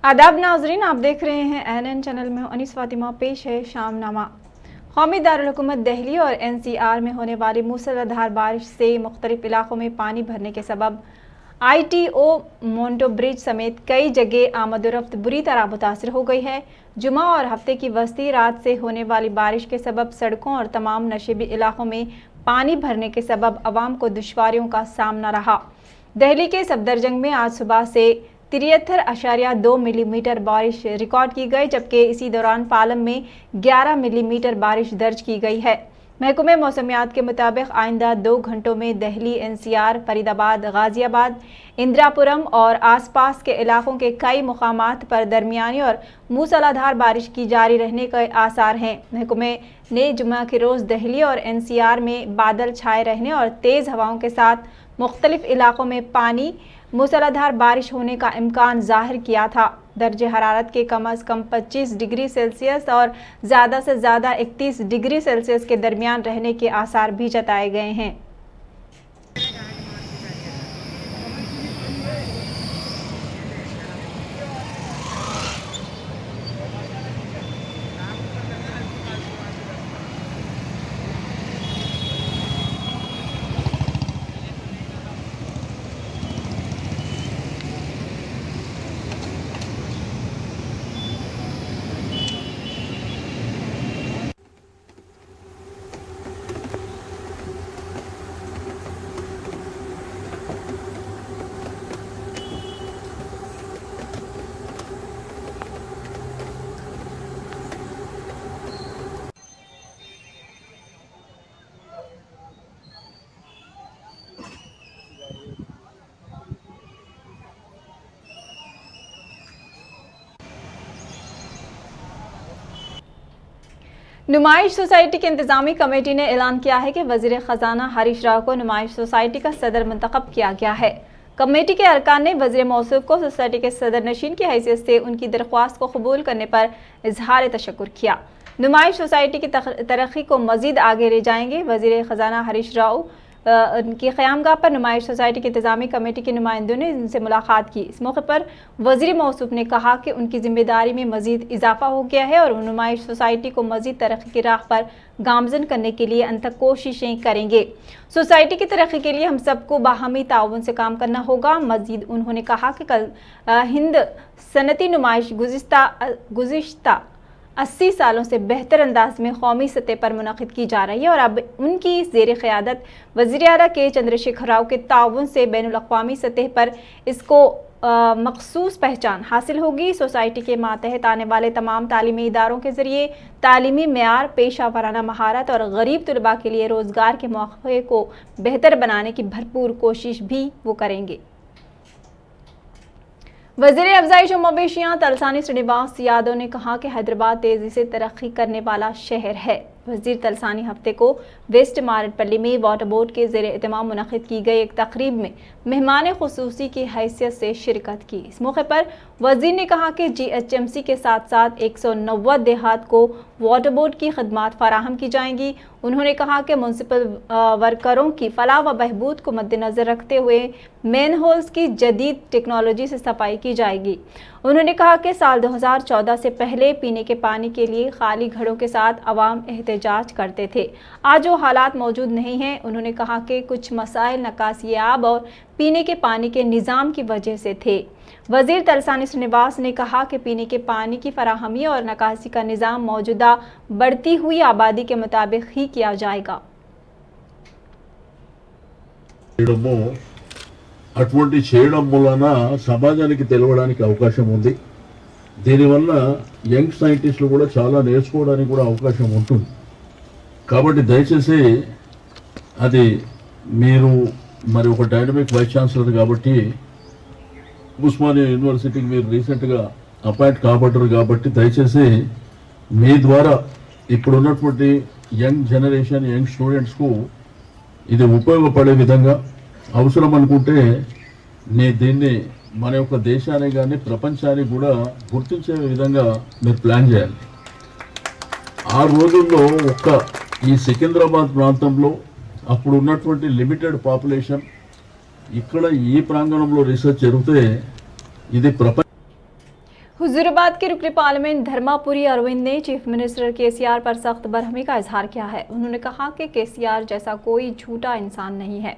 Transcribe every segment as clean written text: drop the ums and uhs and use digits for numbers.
आदाब नाजरीन, आप देख रहे हैं एनएन चैनल में अनीस फातिमा। पेश है शामनामा। कौमी दारुल-हुकूमत दिल्ली और एनसीआर में होने वाली मूसलाधार बारिश से मुख्तलिफ इलाकों में पानी भरने के सबब ITO मोंटो ब्रिज समेत कई जगह आमदोरफ्त बुरी तरह मुतासर हो गई है। जुमा और हफ्ते की वस्ती रात से होने वाली बारिश के सबब सड़कों और तमाम नशेबी इलाकों में पानी भरने के सबब अवाम को दुश्वारियों का सामना रहा। दिल्ली के सफदरजंग में आज सुबह से 73.2 मिलीमीटर बारिश रिकॉर्ड की गई, जबकि इसी दौरान पालम में 11 मिलीमीटर बारिश दर्ज की गई है। महकमे मौसमियात के मुताबिक आइंदा 2 घंटों में दिल्ली, NCR, फरीदाबाद, गाजियाबाद, इंदिरापुरम और आसपास के इलाकों के कई मुकामात पर दरमियानी और मूसलाधार बारिश की जारी रहने के आसार हैं। महकमे ने जुमा के रोज़ दिल्ली और NCR में बादल छाए रहने और तेज़ हवाओं के साथ मुख्तलिफ इलाकों में पानी मूसलाधार बारिश होने का इम्कान जाहिर किया था। दर्जे हरारत के कम अज़ कम 25 डिग्री सेल्सियस और ज़्यादा से ज़्यादा 31 डिग्री सेल्सियस के दरमियान रहने के आसार भी जताए गए हैं। नुमाइश सोसाइटी की इंतजामी कमेटी ने ऐलान किया है कि वजीर खजाना हरीश राव को नुमाइश सोसाइटी का सदर मुंतखब किया गया है। कमेटी के अरकान ने वजीर मौसूफ को सोसाइटी के सदर नशीन की हैसियत से उनकी दरख्वास्त को कबूल करने पर इजहार तशक्कुर किया। नुमाइश सोसाइटी की तरक्की को मजीद आगे ले जाएंगे। वजीर खजाना हरीश राव उनकी क़यामगाह पर नुमाइश सोसाइटी की इंतजामी कमेटी के नुमाइंदों ने उनसे मुलाकात की। इस मौके पर वज़ीर मौसूफ ने कहा कि उनकी जिम्मेदारी में मज़ीद इजाफा हो गया है और नुमाइश सोसाइटी को मज़ीद तरक्की की राह पर गामजन करने के लिए अनथक कोशिशें करेंगे। सोसाइटी की तरक्की के लिए हम सबको बाहमी ताउन से काम करना होगा। मज़ीद उन्होंने कहा कि कल हिंद सनती नुमाइश गुज़िश्ता 80 सालों से बेहतर अंदाज में कौमी सतह पर मुनक़िद की जा रही है और अब उनकी ज़ेर क़यादत वज़ीर आला के चंद्रशेखर राव के ताउन से बैनुल-अक़वामी सतह पर इसको मखसूस पहचान हासिल होगी। सोसाइटी के मातहत आने वाले तमाम तालीमी इदारों के ज़रिए तालीमी मेयार, पेशा वराना महारत और गरीब तलबा के लिए रोज़गार के मौक़े को बेहतर बनाने की भरपूर कोशिश भी वो करेंगे। वज़ीर अफ़ज़ाइश और मवेशियाँ तलसानी श्रीनिवास यादव ने कहा कि हैदराबाद तेज़ी से तरक्की करने वाला शहर है। वज़ीर तलसानी हफ्ते को वेस्ट मारेडपल्ली में वाटर बोर्ड के ज़ेर एहतमाम मुनक़िद की गई एक तक़रीब में मेहमान ख़ुसूसी की हैसियत से शिरकत की। इस मौके पर वज़ीर ने कहा कि GHMC के साथ साथ 190 देहात को वाटर बोर्ड की खदमात फ़राहम की जाएंगी। उन्होंने कहा कि म्यूनसिपल वर्करों की फलाह व बहबूद को मद्देनज़र रखते हुए मेन होल्स की जदीद टेक्नोलॉजी से सफाई की जाएगी। उन्होंने कहा कि साल 2014 से पहले पीने के पानी के लिए खाली घड़ों के साथ अवाम एहतजाज करते थे। आज वो हालात मौजूद नहीं हैं। उन्होंने कहा कि कुछ मसाइल नकासी आब और पीने के पानी के निज़ाम की वजह से थे। वज़ीर तलसानी श्रीनिवास ने कहा कि पीने के पानी की फराहमी और नकासी का निज़ाम मौजूदा बढ़ती हुई आबादी के मुताबिक ही किया जाएगा। అటువంటి చేయడం వలన సమాజానికి తెలవడానికి అవకాశం ఉంది. దీనివల్ల యంగ్ సైంటిస్టులు కూడా చాలా నేర్చుకోవడానికి కూడా అవకాశం ఉంటుంది. కాబట్టి దయచేసి అది మీరు మరి ఒక డైనమిక్ వైస్ ఛాన్సలర్ కాబట్టి ఉస్మానియా యూనివర్సిటీకి మీరు రీసెంట్గా అపాయింట్ కాబడ్డారు కాబట్టి దయచేసి మీ ద్వారా ఇప్పుడున్నటువంటి యంగ్ జనరేషన్, యంగ్ స్టూడెంట్స్కు ఇది ఉపయోగపడే విధంగా అవసరం అనుకుంటే దీన్ని మన యొక్క దేశాన్ని కానీ ప్రపంచాన్ని కూడా గుర్తించే విధంగా మీరు ప్లాన్ చేయాలి. ఆ రోజుల్లో ఒక్క ఈ సికింద్రాబాద్ ప్రాంతంలో అప్పుడు ఉన్నటువంటి లిమిటెడ్ పాపులేషన్ ఇక్కడ ఈ ప్రాంగణంలో రీసెర్చ్ జరిగితే ఇది ప్రపంచ हुजूराबाद के रुकन पार्लियामेंट धर्मापुरी अरविंद ने चीफ मिनिस्टर केसीआर पर सख्त बरहमी का इजहार किया है। उन्होंने कहा कि केसीआर जैसा कोई झूठा इंसान नहीं है।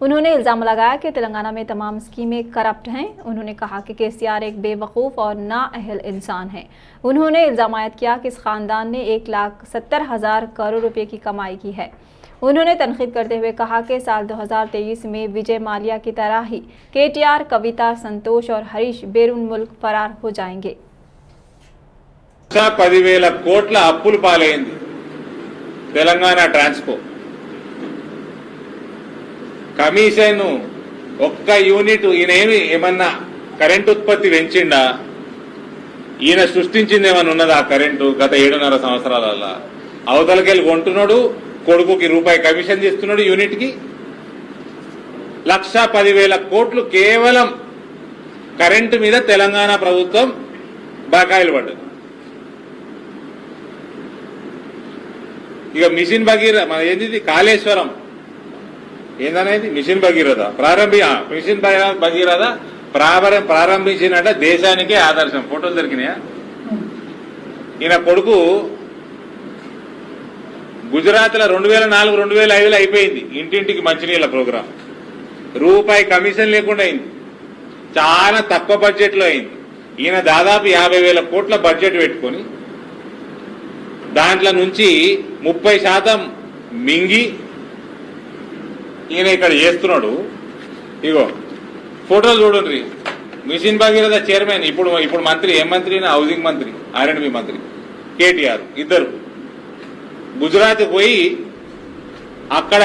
उन्होंने इल्जाम लगाया कि तेलंगाना में तमाम स्कीमें करप्ट हैं। उन्होंने कहा कि केसीआर एक बेवकूफ़ और नाअहल इंसान है। उन्होंने इल्जाम किया कि इस खानदान ने 1,70,000 करोड़ रुपए की कमाई की है। उन्होंने तनकीद करते हुए कहा कि साल 2023 में विजय माल्या की तरह ही केटीआर, कविता, संतोष और हरीश बैरून मुल्क फरार हो जाएंगे। 10,000 కోట్ల అప్పులు పాలైంది తెలంగాణ ట్రాన్స్కో. కమిషన్ ఒక్క యూనిట్ ఏమన్నా కరెంట్ ఉత్పత్తి పెంచిండా? ఈయన సృష్టించింది ఏమన్నా ఉన్నదా? కరెంటు గత 7.5 సంవత్సరాల అవతలకెళ్ళి కొంటున్నాడు, కొడుకుకి రూపాయి కమిషన్ ఇస్తున్నాడు, యూనిట్ కి 1,10,000 కోట్లు కేవలం కరెంటు మీద తెలంగాణ ప్రభుత్వం బకాయిలు పడ్డది. ఇక మిషన్ భగీరథ మన ఏంది కాళేశ్వరం ఏందనేది మిషన్ భగీరథ మిషన్ భగీరథ ప్రారంభించినట్ట దేశానికే ఆదర్శం. ఫోటోలు దొరికినాయా? ఈయన కొడుకు గుజరాత్ లో 2004, 2005 అయిపోయింది ఇంటింటికి మంచినీళ్ళ ప్రోగ్రాం. రూపాయి కమిషన్ లేకుండా అయింది. చాలా తక్కువ బడ్జెట్ లో అయింది. ఈయన దాదాపు 50,000 కోట్ల బడ్జెట్ పెట్టుకొని దాంట్లో నుంచి 30% మింగి ఈయన ఇక్కడ చేస్తున్నాడు. ఇగో ఫోటోలు చూడండి. మిషన్ భగీరథ చైర్మన్, ఇప్పుడు మంత్రి, ఏం మంత్రి? హౌసింగ్ మంత్రి, R&B మంత్రి కేటీఆర్ ఇద్దరు గుజరాత్ పోయి అక్కడ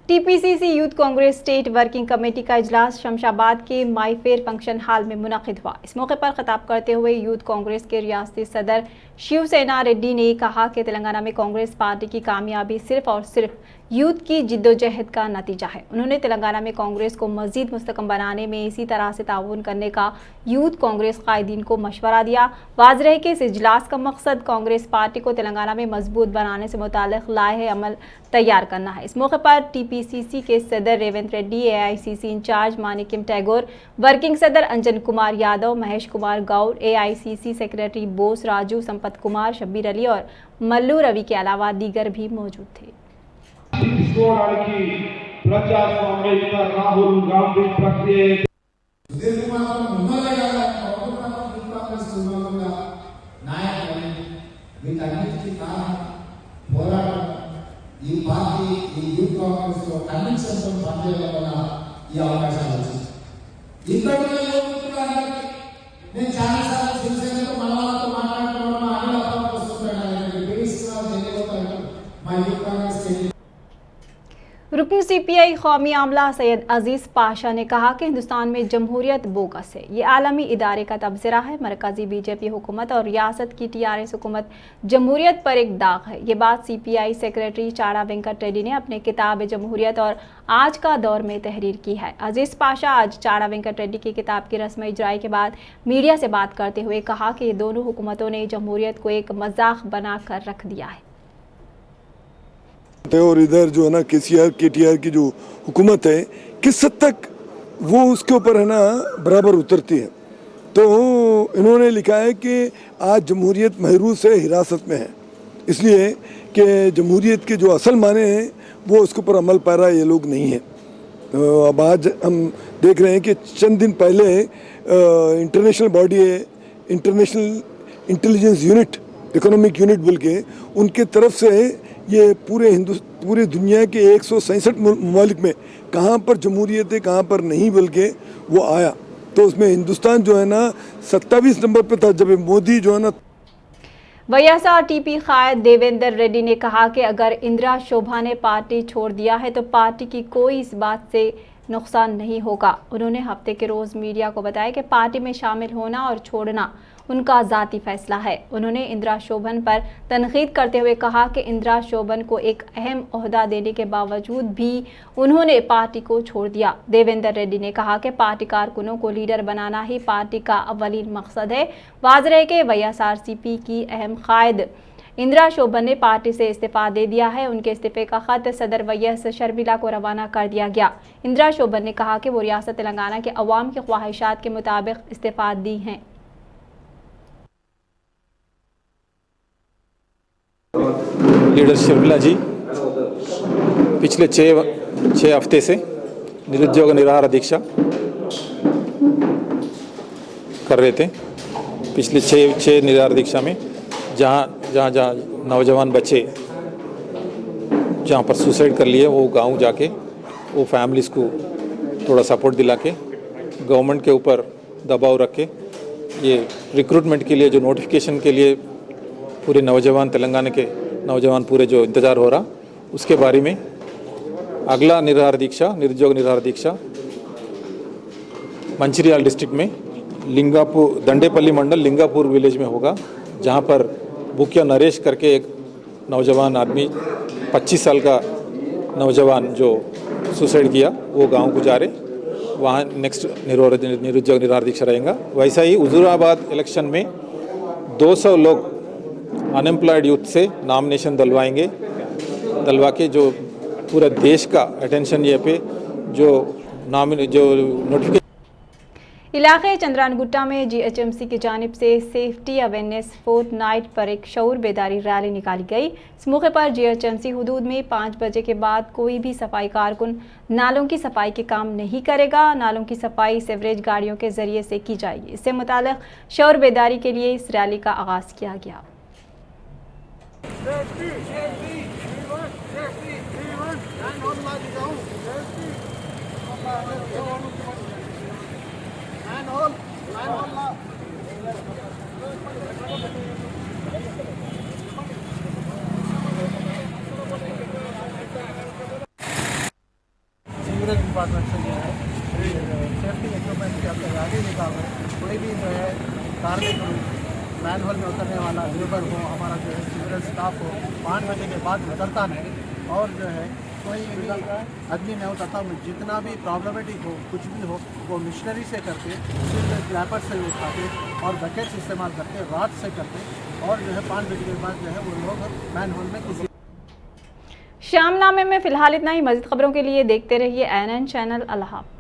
TPCC youth Congress state working committee का इजलास शमशाबाद के माईफेयर फंक्शन हॉल में मुनक़िद हुआ। इस मौके पर खिताब करते हुए यूथ कांग्रेस के रियासती सदर शिवसेना रेड्डी ने कहा कि तेलंगाना में कांग्रेस पार्टी की कामयाबी सिर्फ और सिर्फ यूथ की जिद्दोजहद का नतीजा है। उन्होंने तेलंगाना में कांग्रेस को मजीद मुस्तकम बनाने में इसी तरह से ताउन करने का यूथ कांग्रेस कायदीन को मशवरा दिया। वाज़ेह है कि इस इजलास का मकसद कांग्रेस पार्टी को तेलंगाना में मजबूत बनाने से मुताल्लिक़ लाहे अमल तैयार करना है। इस मौके पर टीपीसीसी के सदर Revanth Reddy, AICC in charge Manickam Tagore, working सदर अंजन कुमार यादव, महेश कुमार गौड़, AICC सेक्रेटरी बोस राजू, संपत कुमार, शब्बीर अली और मल्लू रवि के अलावा दीगर भी मौजूद थे। తీసుకోవడానికి ప్రజాస్వామ్యయుత రాహుల్ గాంధీ ప్రక్రియ వీటన్నిటికీ కారణం పోరాటం. ఈ పార్టీ, ఈ యూత్ కాంగ్రెస్ లో కన్విక్షన్తో పనిచేయడం వల్ల ఈ అవకాశాలు వచ్చింది. ఇప్పటికే నేను చాలాసార్లు శివసేనతో మన వాళ్ళతో మాట్లాడుతున్నాను, అన్ని అర్థం వస్తుంటాను. మా యూత్ కాంగ్రెస్ रुकन CPI कौमी आमला सैयद अजीज़ पाशा ने कहा कि हिंदुस्तान में जमहूरियत बोगस है। ये आलमी इदारे का तबसरा है। मरकजी BJP हुकूमत और रियासत की TRS हुकूमत जमहूरियत पर एक दाग है। ये बात CPI सेक्रेटरी चाड़ा वेंकट रेड्डी ने अपने किताब जमहूरियत और आज का दौर में तहरीर की है। अजीज़ पाशा आज चाड़ा वेंकट रेड्डी की किताब की रस्म इजराई के बाद मीडिया से बात करते हुए कहा कि ये दोनों हुकूमतों ने जमहूरियत को एक मजाक बनाकर रख दिया है। और इधर जो है ना KTR की जो हुकूमत है, किस हद तक वो उसके ऊपर है ना बराबर उतरती है। तो इन्होंने लिखा है कि आज जमहूरियत महरूज है, हिरासत में है, इसलिए कि जमहूरियत के जो असल माने हैं वो उसके ऊपर अमल पैरा ये लोग नहीं है। अब आज हम देख रहे हैं कि चंद दिन पहले इंटरनेशनल बॉडी है, international intelligence unit, economic unit बोल के उनके तरफ से ये पूरे दुनिया के 167 ममालिक में कहाँ पर जमहूरियत है, कहाँ पर नहीं, बोल के वो आया। तो उसमें हिंदुस्तान जो है ना 27 नंबर पे था, जब मोदी जो है ना। YSRTP कायद देवेंद्र रेड्डी ने कहा कि अगर इंदिरा शोभा ने पार्टी छोड़ दिया है तो पार्टी की कोई इस बात से नुकसान नहीं होगा। उन्होंने हफ्ते के रोज़ मीडिया को बताया कि पार्टी में शामिल होना और छोड़ना उनका ज़ाती फैसला है। उन्होंने इंदिरा शोभन पर तनकीद करते हुए कहा कि इंदिरा शोभन को एक अहम ओहदा देने के बावजूद भी उन्होंने पार्टी को छोड़ दिया। देवेंद्र रेड्डी ने कहा कि पार्टी कारकुनों को लीडर बनाना ही पार्टी का अव्वलीन मकसद है। वाज़ेह है कि YSRCP की अहम कायद इंदिरा शोभन ने पार्टी से इस्तीफा दे दिया है। उनके इस्तीफे का खत सदर YS शर्मिला को रवाना कर दिया गया। इंदिरा शोभन ने कहा कि वो रियासत तेलंगाना के अवाम की ख्वाहिशात के मुताबिक इस्तीफा दी हैं। लीडर शर्मिला जी पिछले 6 हफ्ते से निरुद्योग निराहार दीक्षा कर रहे थे। पिछले 6 निराहार दीक्षा में जहाँ नौजवान बच्चे जहाँ पर सुसाइड कर लिए, वो गांव जाके वो फैमिलीज़ को थोड़ा सपोर्ट दिला के गवर्नमेंट के ऊपर दबाव रख के ये रिक्रूटमेंट के लिए जो नोटिफिकेशन के लिए पूरे नौजवान तेलंगाना के नौजवान पूरे जो इंतज़ार हो रहा, उसके बारे में अगला निरुद्योग निराहार दीक्षा मंचिर्याल डिस्ट्रिक्ट में लिंगापुर दंडेपल्ली मंडल लिंगापुर विलेज में होगा, जहां पर बुकिया नरेश करके एक नौजवान आदमी 25 साल का नौजवान जो सुसाइड किया, वो गांव को जा रहे, वहाँ नेक्स्ट निरुद्योग निराहार दीक्षा रहेगा। वैसा ही हुजूराबाद इलेक्शन में 200 लोग अनएम्प्लॉयड यूथ से नॉमिनेशन दिलवा के जो पूरा देश का अटेंशन ये पे जो नोटिफिकेशन। इलाके चंद्रानगुट्टा में जीएचएमसी की जानिब से सेफ्टी अवेयरनेस फोर्टनाइट पर एक शऊर बेदारी रैली निकाली गई। इस मौके पर जीएचएमसी हुदूद में 5 बजे के बाद कोई भी सफाई कारकुन नालों की सफाई के काम नहीं करेगा। नालों की सफाई सीवरेज गाड़ियों के जरिए से की जाएगी। इससे मुताल्लिक शऊर बेदारी के लिए इस रैली का आगाज किया गया। सीवरेज डिपार्टमेंट से जो है सेफ्टी इक्विपमेंट के अंदर गाड़ी निकाल रहे, कोई भी जो है कार्मिक मैन होल में उतरने वाला लेबर हो, हमारा जो है सीवरेज स्टाफ हो, 5 बजे के बाद उतरता नहीं। और जो है कोई भी आदमी नहीं उतरता, जितना भी प्रॉब्लमेटिक हो, कुछ भी हो, वो मिशनरी से करके, सीवरेज रैपर से उठाते और बकेट्स इस्तेमाल करते, रात से करते, और जो है 5 बजे के बाद जो है वो लोग मैन होल में किसी। शामनामे में फिलहाल इतना ही। मज़ीद खबरों के लिए देखते रहिए ANN चैनल। अल्लाह हाफ़िज़।